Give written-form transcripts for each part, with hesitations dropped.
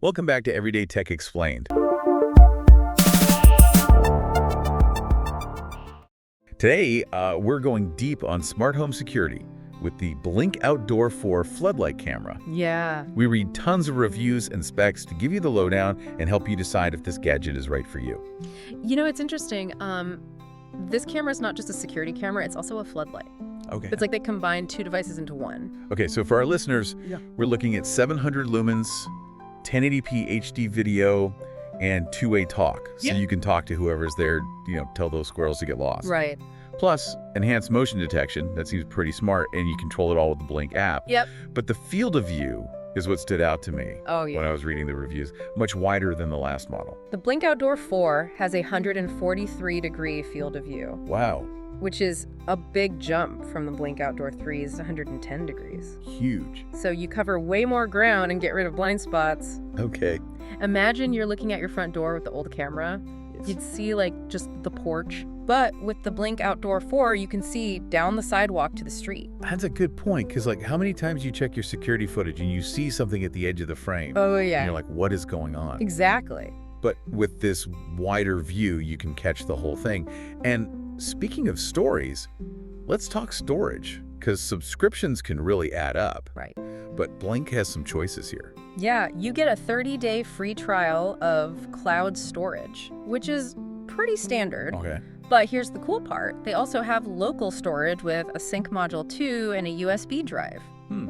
Welcome back to Everyday Tech Explained. Today, we're going deep on smart home security with the Blink Outdoor 4 Floodlight Camera. Yeah. We read tons of reviews and specs to give you the lowdown and help you decide if this gadget is right for you. You know, it's interesting. This camera is not just a security camera, it's also a floodlight. Okay. It's like they combine two devices into one. Okay, so for our listeners, we're looking at 700 lumens, 1080p HD video, and two-way talk. So you can talk to whoever's there, tell those squirrels to get lost. Right. Plus, enhanced motion detection. That seems pretty smart, and you control it all with the Blink app. Yep. But the field of view is what stood out to me when I was reading the reviews. Much wider than the last model. The Blink Outdoor 4 has a 143-degree field of view. Wow. Which is a big jump from the Blink Outdoor 3's 110 degrees. Huge. So you cover way more ground and get rid of blind spots. Okay. Imagine you're looking at your front door with the old camera. You'd see just the porch. But with the Blink Outdoor 4, you can see down the sidewalk to the street. That's a good point, because how many times you check your security footage and you see something at the edge of the frame? Oh, yeah. And you're like, what is going on? Exactly. But with this wider view, you can catch the whole thing. And speaking of stories, let's talk storage, because subscriptions can really add up. Right. But Blink has some choices here. Yeah, you get a 30-day free trial of cloud storage, which is pretty standard. Okay. But here's the cool part. They also have local storage with a sync module 2 and a USB drive.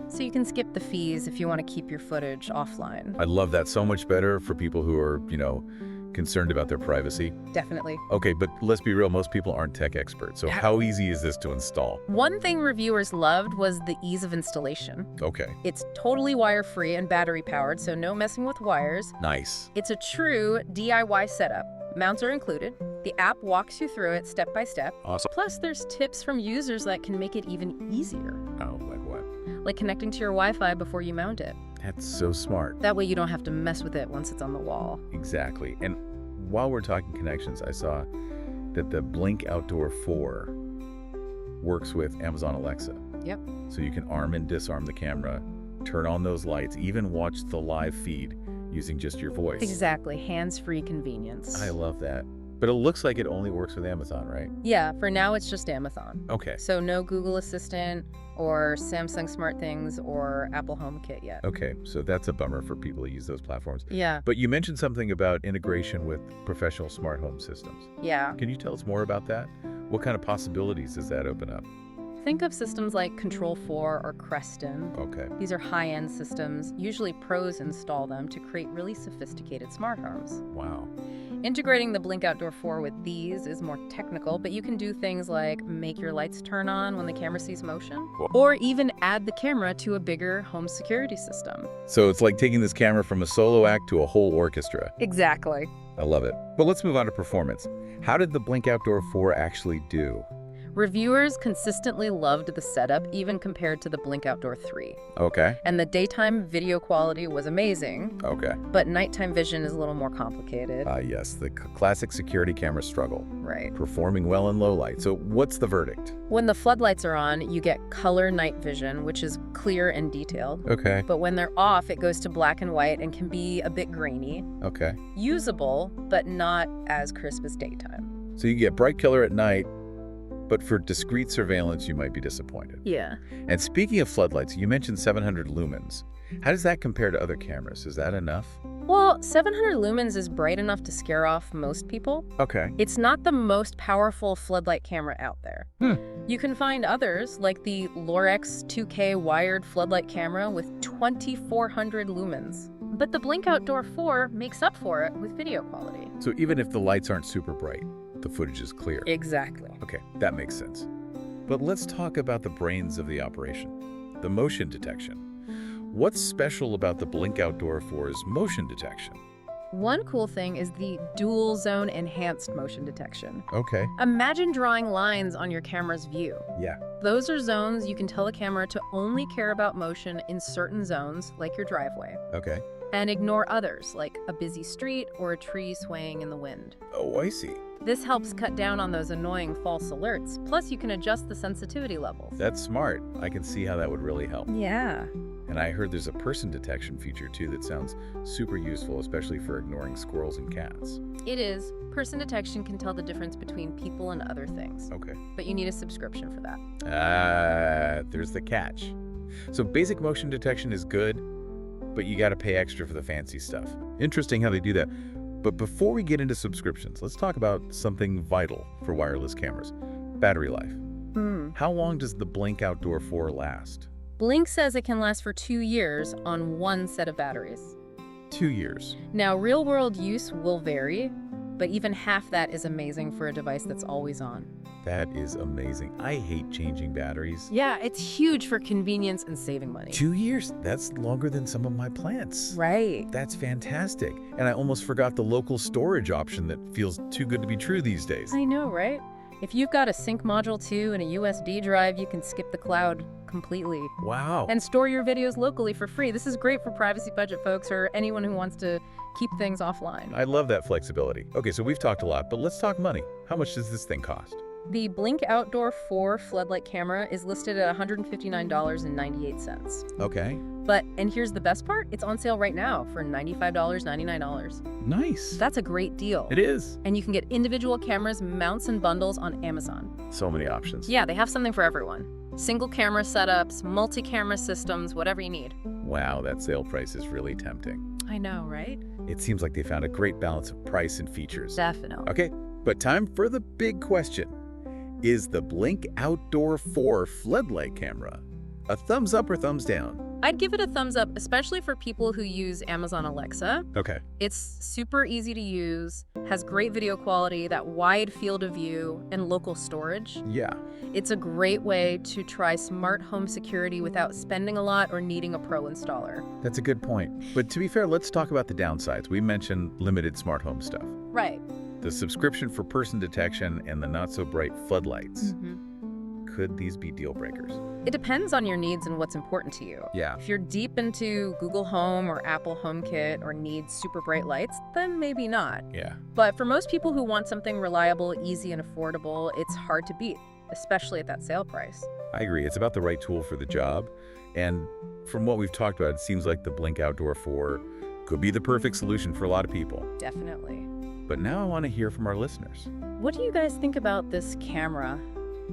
So you can skip the fees if you want to keep your footage offline. I love that. So much better for people who are, concerned about their privacy. Definitely. Okay, but let's be real. Most people aren't tech experts. So how easy is this to install? One thing reviewers loved was the ease of installation. Okay. It's totally wire-free and battery-powered, so no messing with wires. Nice. It's a true DIY setup. Mounts are included. The app walks you through it step by step. Awesome. Plus, there's tips from users that can make it even easier. Oh, like what? Like connecting to your Wi-Fi before you mount it. That's so smart. That way you don't have to mess with it once it's on the wall. Exactly. And while we're talking connections, I saw that the Blink Outdoor 4 works with Amazon Alexa. Yep. So you can arm and disarm the camera, turn on those lights, even watch the live feed using just your voice. Exactly. Hands-free convenience. I love that. But it looks like it only works with Amazon, right? Yeah, for now it's just Amazon. Okay. So no Google Assistant or Samsung SmartThings or Apple HomeKit yet. Okay, so that's a bummer for people who use those platforms. Yeah. But you mentioned something about integration with professional smart home systems. Yeah. Can you tell us more about that? What kind of possibilities does that open up? Think of systems like Control4 or Creston. Okay. These are high-end systems. Usually pros install them to create really sophisticated smart homes. Wow. Integrating the Blink Outdoor 4 with these is more technical, but you can do things like make your lights turn on when the camera sees motion, or even add the camera to a bigger home security system. So it's like taking this camera from a solo act to a whole orchestra. Exactly. I love it. But let's move on to performance. How did the Blink Outdoor 4 actually do? Reviewers consistently loved the setup, even compared to the Blink Outdoor 3. Okay. And the daytime video quality was amazing. Okay. But nighttime vision is a little more complicated. Yes, the classic security camera struggle. Right. Performing well in low light. So what's the verdict? When the floodlights are on, you get color night vision, which is clear and detailed. Okay. But when they're off, it goes to black and white and can be a bit grainy. Okay. Usable, but not as crisp as daytime. So you get bright color at night, but for discrete surveillance, you might be disappointed. Yeah. And speaking of floodlights, you mentioned 700 lumens. How does that compare to other cameras? Is that enough? Well, 700 lumens is bright enough to scare off most people. Okay. It's not the most powerful floodlight camera out there. You can find others, like the Lorex 2K wired floodlight camera with 2400 lumens. But the Blink Outdoor 4 makes up for it with video quality. So even if the lights aren't super bright, the footage is clear. Exactly. Okay, that makes sense. But let's talk about the brains of the operation, the motion detection. What's special about the Blink Outdoor 4's motion detection? One cool thing is the dual zone enhanced motion detection. Okay. Imagine drawing lines on your camera's view. Yeah. Those are zones you can tell the camera to only care about motion in certain zones, like your driveway, Okay. and ignore others, like a busy street or a tree swaying in the wind. Oh, I see. This helps cut down on those annoying false alerts, plus you can adjust the sensitivity levels. That's smart. I can see how that would really help. Yeah. And I heard there's a person detection feature too that sounds super useful, especially for ignoring squirrels and cats. It is. Person detection can tell the difference between people and other things. Okay. But you need a subscription for that. There's the catch. So basic motion detection is good, but you got to pay extra for the fancy stuff. Interesting how they do that. But before we get into subscriptions, let's talk about something vital for wireless cameras: battery life. How long does the Blink Outdoor 4 last? Blink says it can last for 2 years on one set of batteries. 2 years. Now, real-world use will vary, but even half that is amazing for a device that's always on. That is amazing. I hate changing batteries. Yeah, it's huge for convenience and saving money. 2 years? That's longer than some of my plants. Right. That's fantastic. And I almost forgot the local storage option that feels too good to be true these days. I know, right? If you've got a sync module too and a USB drive, you can skip the cloud completely. Wow. And store your videos locally for free. This is great for privacy budget folks or anyone who wants to keep things offline. I love that flexibility. Okay, so we've talked a lot, but let's talk money. How much does this thing cost? The Blink Outdoor 4 Floodlight Camera is listed at $159.98. Okay. And here's the best part, it's on sale right now for $95.99. Nice. That's a great deal. It is. And you can get individual cameras, mounts, and bundles on Amazon. So many options. Yeah, they have something for everyone. Single camera setups, multi-camera systems, whatever you need. Wow, that sale price is really tempting. I know, right? It seems like they found a great balance of price and features. Definitely. Okay, but time for the big question. Is the Blink Outdoor 4 Floodlight Camera a thumbs up or thumbs down? I'd give it a thumbs up, especially for people who use Amazon Alexa. Okay. It's super easy to use, has great video quality, that wide field of view, and local storage. Yeah. It's a great way to try smart home security without spending a lot or needing a pro installer. That's a good point. But to be fair, let's talk about the downsides. We mentioned limited smart home stuff. Right. The subscription for person detection and the not-so-bright floodlights. Mm-hmm. Could these be deal breakers? It depends on your needs and what's important to you. Yeah. If you're deep into Google Home or Apple HomeKit or need super bright lights, then maybe not. Yeah. But for most people who want something reliable, easy, and affordable, it's hard to beat, especially at that sale price. I agree. It's about the right tool for the job. And from what we've talked about, it seems like the Blink Outdoor 4 could be the perfect solution for a lot of people. Definitely. But now I want to hear from our listeners. What do you guys think about this camera?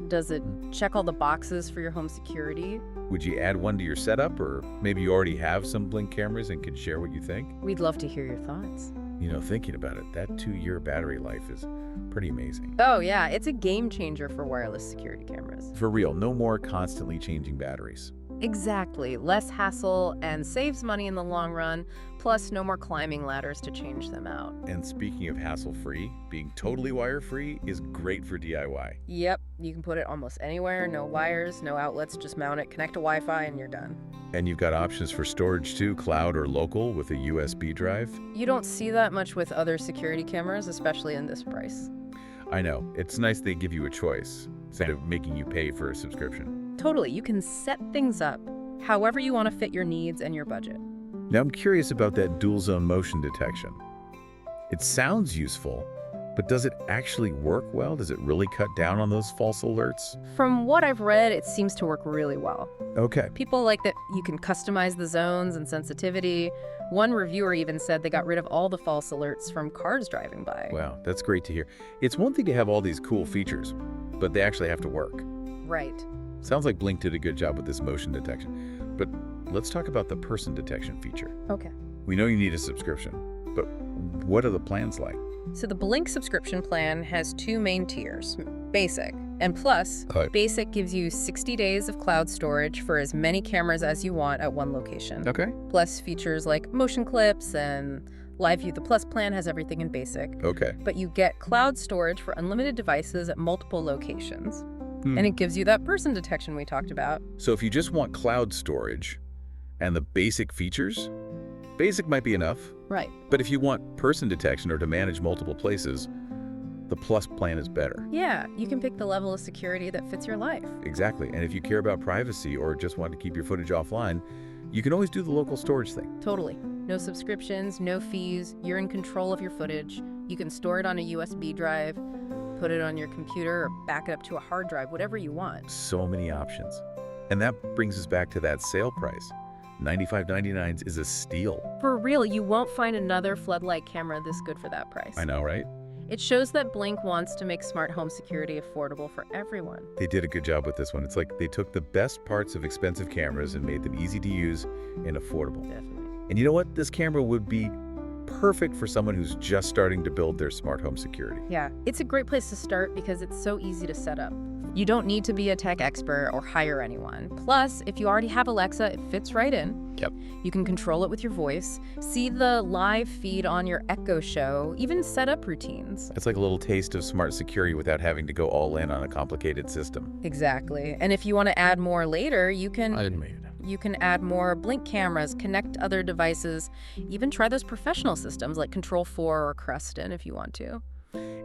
Does it check all the boxes for your home security? Would you add one to your setup, or maybe you already have some Blink cameras and can share what you think? We'd love to hear your thoughts. You know, thinking about it, that 2-year battery life is pretty amazing. Oh yeah, it's a game changer for wireless security cameras. For real, no more constantly changing batteries. Exactly. Less hassle and saves money in the long run, plus no more climbing ladders to change them out. And speaking of hassle-free, being totally wire-free is great for DIY. Yep, you can put it almost anywhere, no wires, no outlets, just mount it, connect to Wi-Fi, and you're done. And you've got options for storage too, cloud or local with a USB drive. You don't see that much with other security cameras, especially in this price. I know, it's nice they give you a choice instead of making you pay for a subscription. Totally, you can set things up however you want to fit your needs and your budget. Now I'm curious about that dual zone motion detection. It sounds useful, but does it actually work well? Does it really cut down on those false alerts? From what I've read, it seems to work really well. Okay. People like that you can customize the zones and sensitivity. One reviewer even said they got rid of all the false alerts from cars driving by. Wow, that's great to hear. It's one thing to have all these cool features, but they actually have to work. Right. Sounds like Blink did a good job with this motion detection. But let's talk about the person detection feature. Okay. We know you need a subscription, but what are the plans like? So the Blink subscription plan has 2 main tiers, Basic and Plus. Basic gives you 60 days of cloud storage for as many cameras as you want at one location. Okay. Plus features like motion clips and Live View. The Plus plan has everything in Basic. Okay. But you get cloud storage for unlimited devices at multiple locations. And it gives you that person detection we talked about. So if you just want cloud storage and the basic features, Basic might be enough. Right. But if you want person detection or to manage multiple places, the Plus plan is better. Yeah, you can pick the level of security that fits your life. Exactly. And if you care about privacy or just want to keep your footage offline, you can always do the local storage thing. Totally. No subscriptions, no fees. You're in control of your footage. You can store it on a USB drive, put it on your computer, or back it up to a hard drive, whatever you want. So many options. And that brings us back to that sale price, $95.99 is a steal. For real, you won't find another floodlight camera this good for that price. I know, right? It shows that Blink wants to make smart home security affordable for everyone. They did a good job with this one. It's like they took the best parts of expensive cameras and made them easy to use and affordable. Definitely. And you know what? This camera would be perfect for someone who's just starting to build their smart home security. Yeah, it's a great place to start because it's so easy to set up. You don't need to be a tech expert or hire anyone. Plus, if you already have Alexa, it fits right in. Yep. You can control it with your voice, see the live feed on your Echo Show, even set up routines. It's like a little taste of smart security without having to go all in on a complicated system. Exactly. And if you want to add more later, you can Admit. You can add more Blink cameras, connect other devices, even try those professional systems like Control4 or Creston if you want to.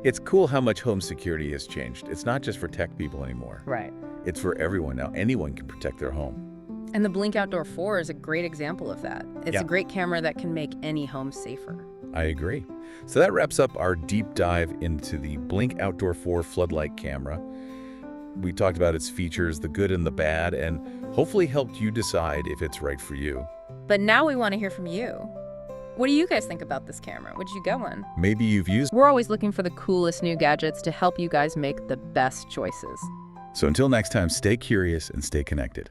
It's cool how much home security has changed. It's not just for tech people anymore. Right. It's for everyone now. Anyone can protect their home. And the Blink Outdoor 4 is a great example of that. It's Yeah. a great camera that can make any home safer. I agree. So that wraps up our deep dive into the Blink Outdoor 4 floodlight camera. We talked about its features, the good and the bad, and hopefully helped you decide if it's right for you. But now we want to hear from you. What do you guys think about this camera? Would you get one? Maybe you've used. We're always looking for the coolest new gadgets to help you guys make the best choices. So until next time, stay curious and stay connected.